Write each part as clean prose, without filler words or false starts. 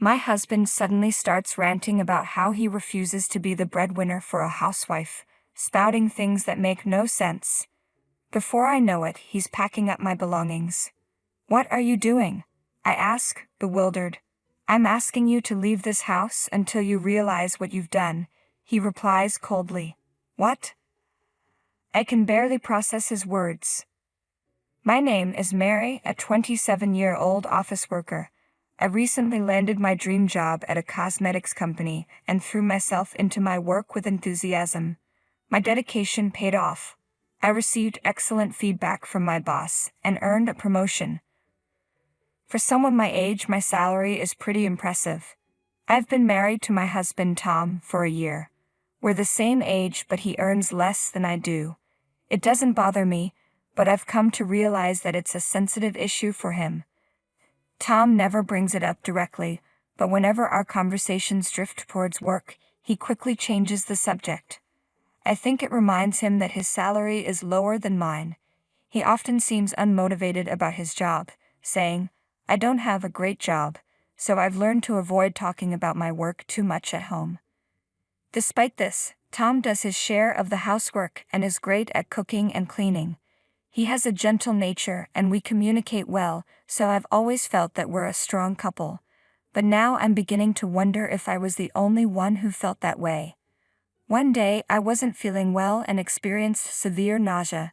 My husband suddenly starts ranting about how he refuses to be the breadwinner for a housewife, spouting things that make no sense. Before I know it, he's packing up my belongings. "What are you doing?" I ask, bewildered. "I'm asking you to leave this house until you realize what you've done," he replies coldly. "What?" I can barely process his words. My name is Mary, a 27-year-old office worker. I recently landed my dream job at a cosmetics company and threw myself into my work with enthusiasm. My dedication paid off. I received excellent feedback from my boss and earned a promotion. For someone my age, my salary is pretty impressive. I've been married to my husband Tom for a year. We're the same age, but he earns less than I do. It doesn't bother me, but I've come to realize that it's a sensitive issue for him. Tom never brings it up directly, but whenever our conversations drift towards work, he quickly changes the subject. I think it reminds him that his salary is lower than mine. He often seems unmotivated about his job, saying, "I don't have a great job, so I've learned to avoid talking about my work too much at home." Despite this, Tom does his share of the housework and is great at cooking and cleaning. He has a gentle nature and we communicate well, so I've always felt that we're a strong couple. But now I'm beginning to wonder if I was the only one who felt that way. One day I wasn't feeling well and experienced severe nausea.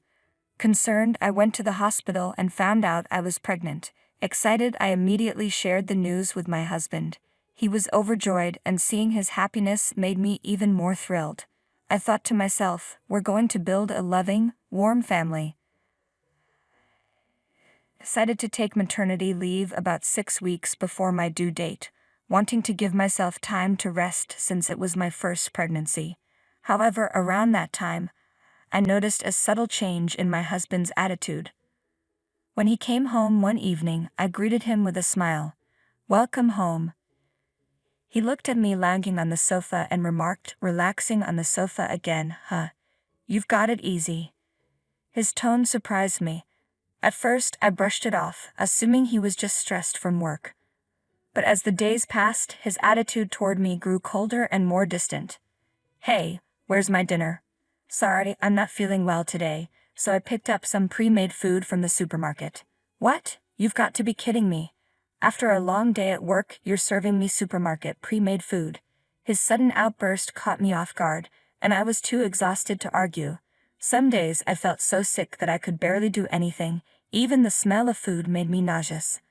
Concerned, I went to the hospital and found out I was pregnant. Excited, I immediately shared the news with my husband. He was overjoyed, and seeing his happiness made me even more thrilled. I thought to myself, we're going to build a loving, warm family. Decided to take maternity leave about 6 weeks before my due date, wanting to give myself time to rest since it was my first pregnancy. However, around that time, I noticed a subtle change in my husband's attitude. When he came home one evening, I greeted him with a smile. "Welcome home." He looked at me lounging on the sofa and remarked, relaxing on the sofa again, "Huh, you've got it easy." His tone surprised me. At first, I brushed it off, assuming he was just stressed from work. But as the days passed, his attitude toward me grew colder and more distant. "Hey, where's my dinner?" "Sorry, I'm not feeling well today, so I picked up some pre-made food from the supermarket." "What? You've got to be kidding me. After a long day at work, you're serving me supermarket pre-made food." His sudden outburst caught me off guard, and I was too exhausted to argue. Some days I felt so sick that I could barely do anything. Even the smell of food made me nauseous.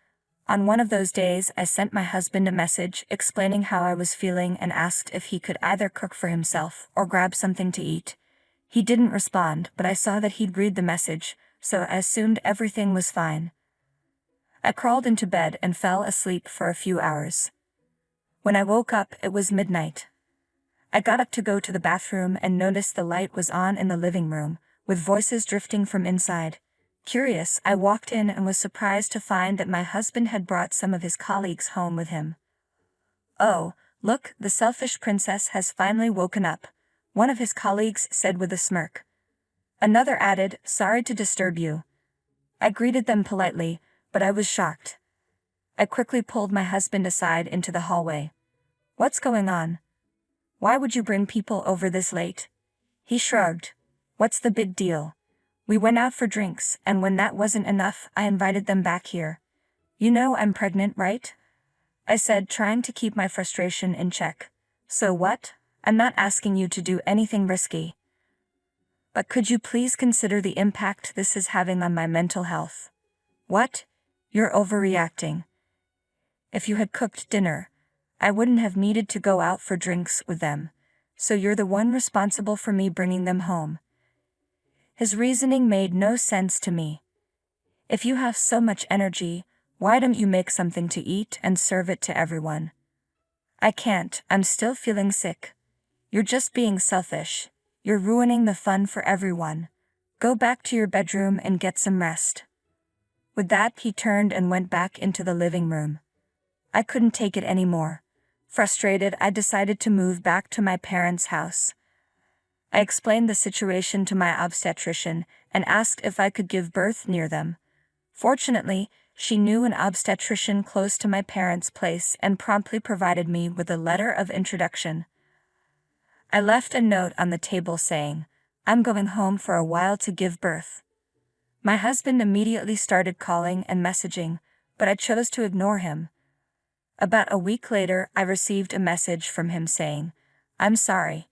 On one of those days, I sent my husband a message explaining how I was feeling and asked if he could either cook for himself or grab something to eat. He didn't respond, but I saw that he'd read the message, so I assumed everything was fine. I crawled into bed and fell asleep for a few hours. When I woke up, it was midnight. I got up to go to the bathroom and noticed the light was on in the living room, with voices drifting from inside. Curious, I walked in and was surprised to find that my husband had brought some of his colleagues home with him. "Oh, look, the selfish princess has finally woken up," one of his colleagues said with a smirk. Another added, "Sorry to disturb you." I greeted them politely, but I was shocked. I quickly pulled my husband aside into the hallway. "What's going on? Why would you bring people over this late?" He shrugged. "What's the big deal? We went out for drinks, and when that wasn't enough, I invited them back here. You know I'm pregnant, right?" I said, trying to keep my frustration in check. "So what? I'm not asking you to do anything risky. But could you please consider the impact this is having on my mental health?" "What? You're overreacting. If you had cooked dinner, I wouldn't have needed to go out for drinks with them, so you're the one responsible for me bringing them home." His reasoning made no sense to me. If you have so much energy, why don't you make something to eat and serve it to everyone? "I can't, I'm still feeling sick." "You're just being selfish. You're ruining the fun for everyone. Go back to your bedroom and get some rest." With that, he turned and went back into the living room. I couldn't take it anymore. Frustrated, I decided to move back to my parents' house. I explained the situation to my obstetrician and asked if I could give birth near them. Fortunately, She knew an obstetrician close to my parents' place and promptly provided me with a letter of introduction. I left a note on the table saying, "I'm going home for a while to give birth." My husband immediately started calling and messaging, but I chose to ignore him. About a week later, I received a message from him saying, "I'm sorry.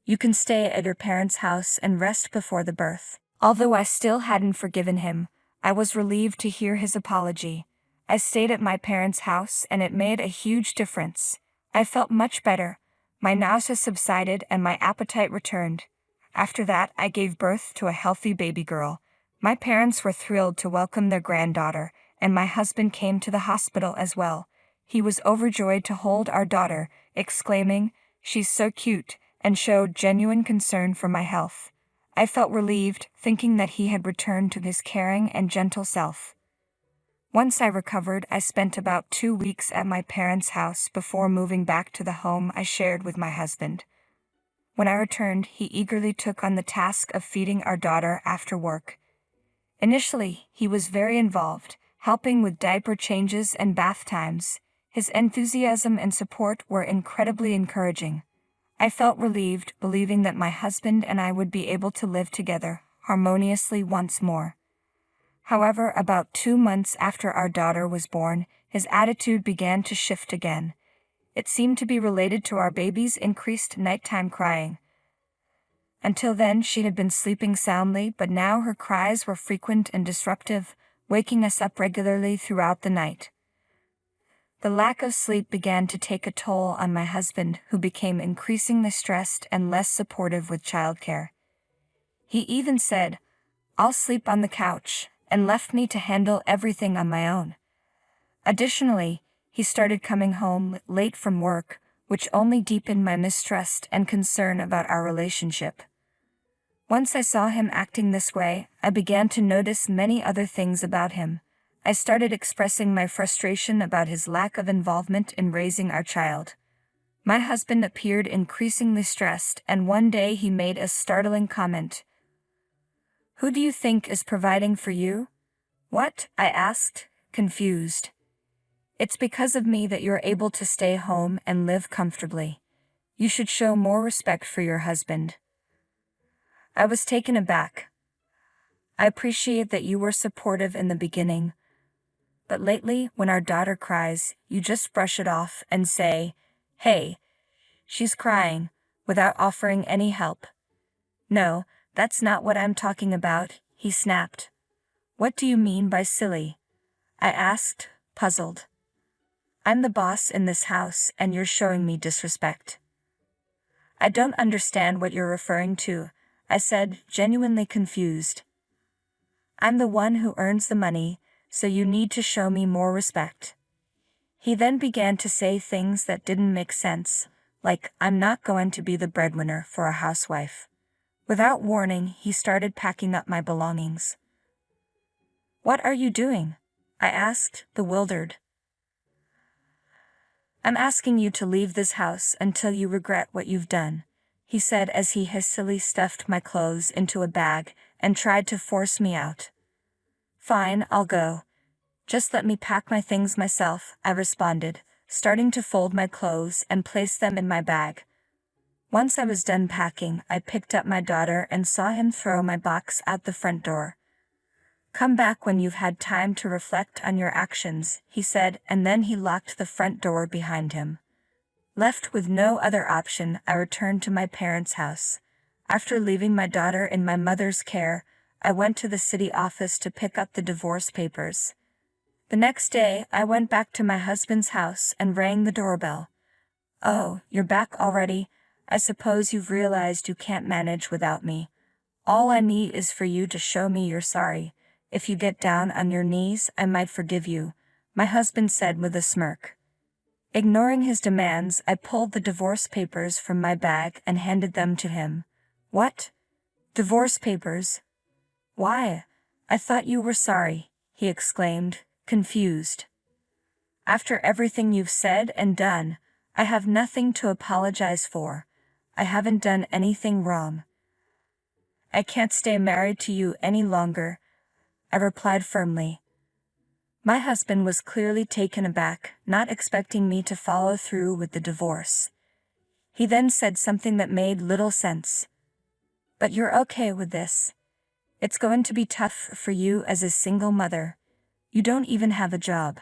You can stay at your parents' house and rest before the birth." Although I still hadn't forgiven him, I was relieved to hear his apology. I stayed at my parents' house and it made a huge difference. I felt much better. My nausea subsided and my appetite returned. After that, I gave birth to a healthy baby girl. My parents were thrilled to welcome their granddaughter, and my husband came to the hospital as well. He was overjoyed to hold our daughter, exclaiming, "She's so cute," and showed genuine concern for my health. I felt relieved, thinking that he had returned to his caring and gentle self. Once I recovered, I spent about 2 weeks at my parents' house before moving back to the home I shared with my husband. When I returned, he eagerly took on the task of feeding our daughter after work. Initially, he was very involved, helping with diaper changes and bath times. His enthusiasm and support were incredibly encouraging. I felt relieved, believing that my husband and I would be able to live together harmoniously once more. However, about 2 months after our daughter was born, his attitude began to shift again. It seemed to be related to our baby's increased nighttime crying. Until then, she had been sleeping soundly, but now her cries were frequent and disruptive, waking us up regularly throughout the night. The lack of sleep began to take a toll on my husband, who became increasingly stressed and less supportive with childcare. He even said, "I'll sleep on the couch," and left me to handle everything on my own. Additionally, he started coming home late from work, which only deepened my mistrust and concern about our relationship. Once I saw him acting this way, I began to notice many other things about him. I started expressing my frustration about his lack of involvement in raising our child. My husband appeared increasingly stressed, and one day he made a startling comment. "Who do you think is providing for you?" "What?" I asked, confused. "It's because of me that you're able to stay home and live comfortably. You should show more respect for your husband." I was taken aback. "I appreciate that you were supportive in the beginning, but lately, when our daughter cries, you just brush it off and say, 'Hey, she's crying,' without offering any help." "No, that's not what I'm talking about," he snapped. "What do you mean by silly?" I asked, puzzled. "I'm the boss in this house and you're showing me disrespect." "I don't understand what you're referring to," I said, genuinely confused. "I'm the one who earns the money, so you need to show me more respect." He then began to say things that didn't make sense, like, "I'm not going to be the breadwinner for a housewife." Without warning, he started packing up my belongings. "What are you doing?" I asked, bewildered. "I'm asking you to leave this house until you regret what you've done," he said as he hastily stuffed my clothes into a bag and tried to force me out. "Fine, I'll go. Just let me pack my things myself," I responded, starting to fold my clothes and place them in my bag. Once I was done packing, I picked up my daughter and saw him throw my box out the front door. "Come back when you've had time to reflect on your actions," he said, and then he locked the front door behind him. Left with no other option, I returned to my parents' house. After leaving my daughter in my mother's care, I went to the city office to pick up the divorce papers. The next day, I went back to my husband's house and rang the doorbell. "Oh, you're back already? I suppose you've realized you can't manage without me. All I need is for you to show me you're sorry. If you get down on your knees, I might forgive you," my husband said with a smirk. Ignoring his demands, I pulled the divorce papers from my bag and handed them to him. "What? Divorce papers? Why? I thought you were sorry," he exclaimed, confused. "After everything you've said and done, I have nothing to apologize for. I haven't done anything wrong. I can't stay married to you any longer," I replied firmly. My husband was clearly taken aback, not expecting me to follow through with the divorce. He then said something that made little sense. "But you're okay with this. It's going to be tough for you as a single mother. You don't even have a job.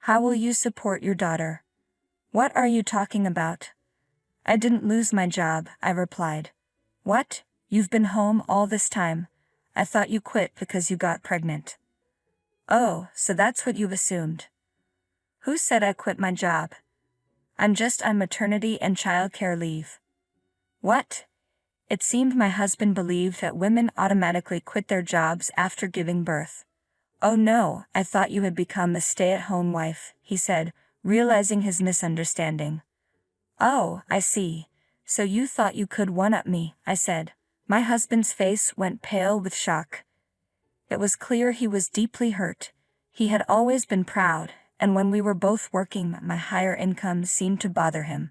How will you support your daughter?" "What are you talking about? I didn't lose my job," I replied. "What? You've been home all this time? I thought you quit because you got pregnant." "Oh, so that's what you've assumed." "Who said I quit my job? I'm just on maternity and childcare leave." "What?" It seemed my husband believed that women automatically quit their jobs after giving birth. "Oh no, I thought you had become a stay-at-home wife," he said, realizing his misunderstanding. "Oh, I see. So you thought you could one-up me," I said. My husband's face went pale with shock. It was clear he was deeply hurt. He had always been proud, and when we were both working, my higher income seemed to bother him.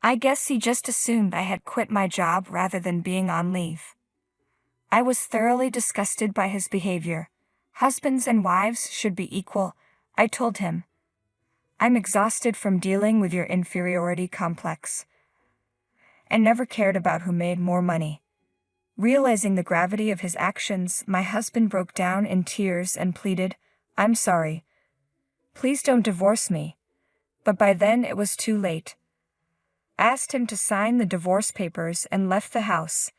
I guess he just assumed I had quit my job rather than being on leave. I was thoroughly disgusted by his behavior. Husbands and wives should be equal, I told him. I'm exhausted from dealing with your inferiority complex. I never cared about who made more money. Realizing the gravity of his actions, my husband broke down in tears and pleaded, "I'm sorry. Please don't divorce me." But by then it was too late. I asked him to sign the divorce papers and left the house.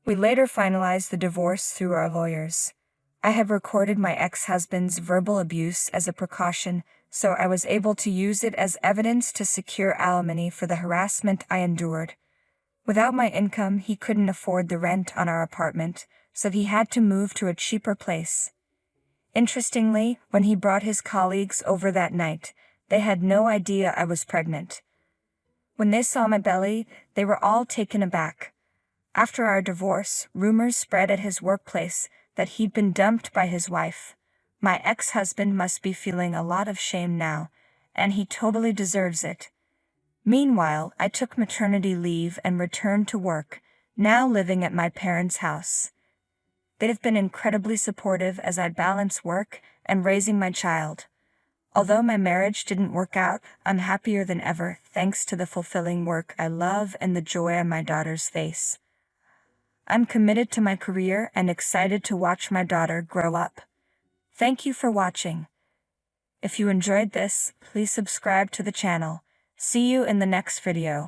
We later finalized the divorce through our lawyers. I had recorded my ex-husband's verbal abuse as a precaution, so I was able to use it as evidence to secure alimony for the harassment I endured. Without my income, he couldn't afford the rent on our apartment, so he had to move to a cheaper place. Interestingly, when he brought his colleagues over that night, they had no idea I was pregnant. When they saw my belly, they were all taken aback. After our divorce, rumors spread at his workplace that he'd been dumped by his wife. My ex-husband must be feeling a lot of shame now, and he totally deserves it. Meanwhile, I took maternity leave and returned to work, now living at my parents' house. They've been incredibly supportive as I balance work and raising my child. Although my marriage didn't work out, I'm happier than ever thanks to the fulfilling work I love and the joy on my daughter's face. I'm committed to my career and excited to watch my daughter grow up. Thank you for watching. If you enjoyed this, please subscribe to the channel. See you in the next video.